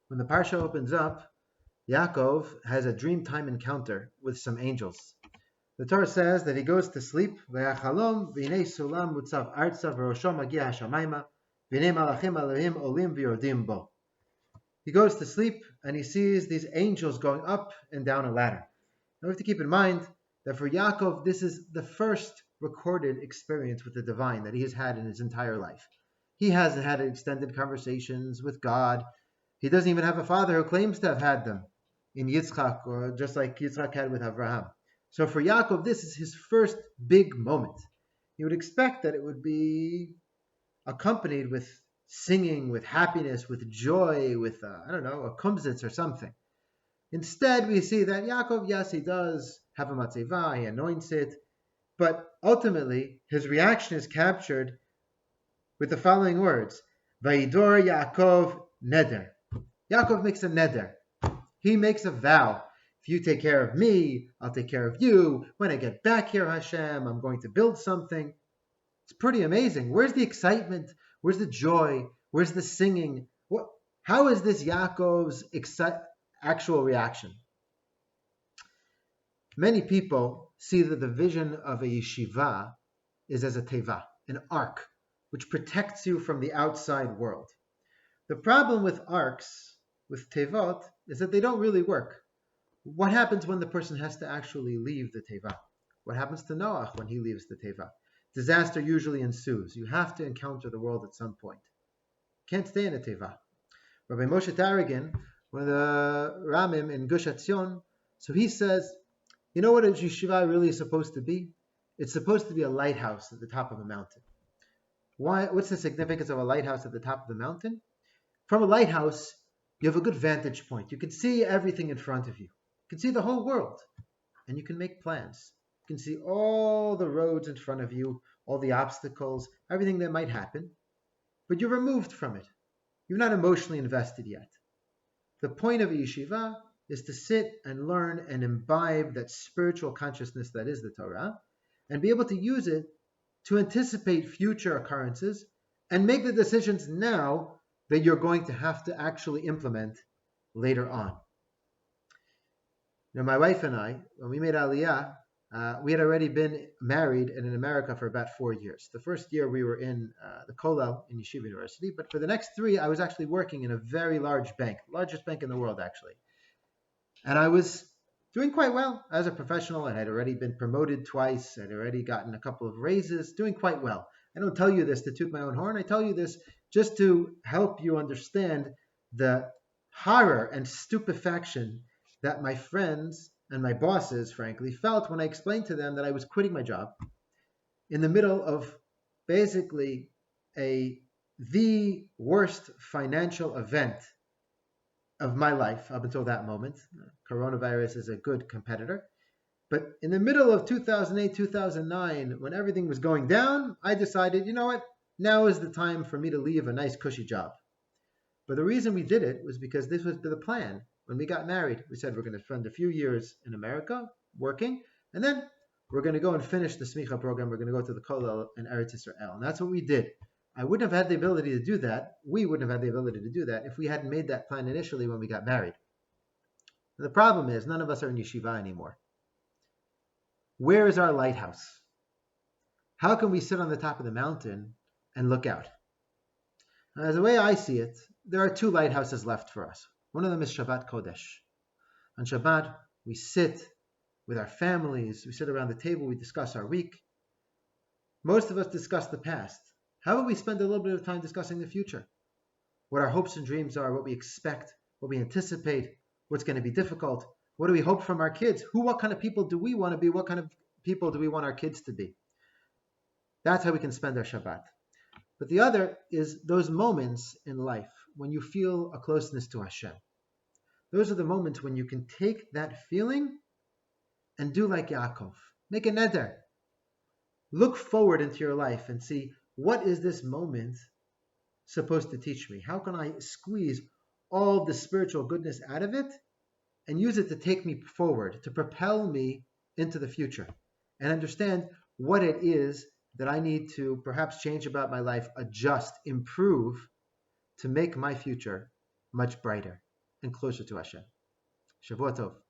When the parsha opens up, Yaakov has a dreamtime encounter with some angels. The Torah says that he goes to sleep. V'yachalom v'nei sulam mutzav artza v'rosho magia hashamayma v'nei malachim Elohim olim v'yordim bo. He goes to sleep and he sees these angels going up and down a ladder. Now we have to keep in mind that for Yaakov, this is the first recorded experience with the divine that he has had in his entire life. He hasn't had extended conversations with God. He doesn't even have a father who claims to have had them in Yitzchak, or just like Yitzchak had with Abraham. So for Yaakov, this is his first big moment. You would expect that it would be accompanied with singing, with happiness, with joy, with, a kumsitz or something. Instead, we see that Yaakov, yes, he does have a matzeva, he anoints it, but ultimately, his reaction is captured with the following words, Vayidor Yaakov neder. Yaakov makes a neder. He makes a vow. If you take care of me, I'll take care of you. When I get back here, Hashem, I'm going to build something. It's pretty amazing. Where's the excitement? Where's the joy? Where's the singing? How is this Yaakov's actual reaction? Many people see that the vision of a yeshiva is as a teva, an ark, which protects you from the outside world. The problem with arks, with tevot, is that they don't really work. What happens when the person has to actually leave the teva? What happens to Noach when he leaves the teva? Disaster usually ensues. You have to encounter the world at some point. Can't stay in a teva. Rabbi Moshe Taragin, one of the Ramim in Gush Etzion, so he says, you know what a yeshiva really is supposed to be? It's supposed to be a lighthouse at the top of a mountain. Why? What's the significance of a lighthouse at the top of the mountain? From a lighthouse, you have a good vantage point. You can see everything in front of you. You can see the whole world. And you can make plans. You can see all the roads in front of you, all the obstacles, everything that might happen. But you're removed from it. You're not emotionally invested yet. The point of a yeshiva is to sit and learn and imbibe that spiritual consciousness that is the Torah, and be able to use it to anticipate future occurrences and make the decisions now that you're going to have to actually implement later on. Now, my wife and I, when we made Aliyah, we had already been married and in America for about 4 years. The first year we were in the Kollel in Yeshiva University, but for the next 3, I was actually working in a very large bank, largest bank in the world actually. And I was doing quite well as a professional. I had already been promoted twice. I'd already gotten a couple of raises, doing quite well. I don't tell you this to toot my own horn. I tell you this just to help you understand the horror and stupefaction that my friends and my bosses, frankly, felt when I explained to them that I was quitting my job in the middle of basically the worst financial event of my life up until that moment. Coronavirus is a good competitor. But in the middle of 2008, 2009, when everything was going down, I decided, you know what? Now is the time for me to leave a nice cushy job. But the reason we did it was because this was the plan. When we got married, we said we're going to spend a few years in America working, and then we're going to go and finish the smicha program. We're going to go to the Kollel in Eretz Yisrael. And that's what we did. I wouldn't have had the ability to do that. We wouldn't have had the ability to do that if we hadn't made that plan initially when we got married. The problem is none of us are in yeshiva anymore. Where is our lighthouse? How can we sit on the top of the mountain and look out? As the way I see it, there are 2 lighthouses left for us. One of them is Shabbat Kodesh. On Shabbat, we sit with our families, we sit around the table, we discuss our week. Most of us discuss the past. How about we spend a little bit of time discussing the future? What our hopes and dreams are, what we expect, what we anticipate, what's going to be difficult, what do we hope from our kids? What kind of people do we want to be? What kind of people do we want our kids to be? That's how we can spend our Shabbat. But the other is those moments in life when you feel a closeness to Hashem. Those are the moments when you can take that feeling and do like Yaakov. Make a neder. Look forward into your life and see, what is this moment supposed to teach me? How can I squeeze all the spiritual goodness out of it and use it to take me forward, to propel me into the future, and understand what it is that I need to perhaps change about my life, adjust, improve, to make my future much brighter. and closer to Hashem. Shavua Tov.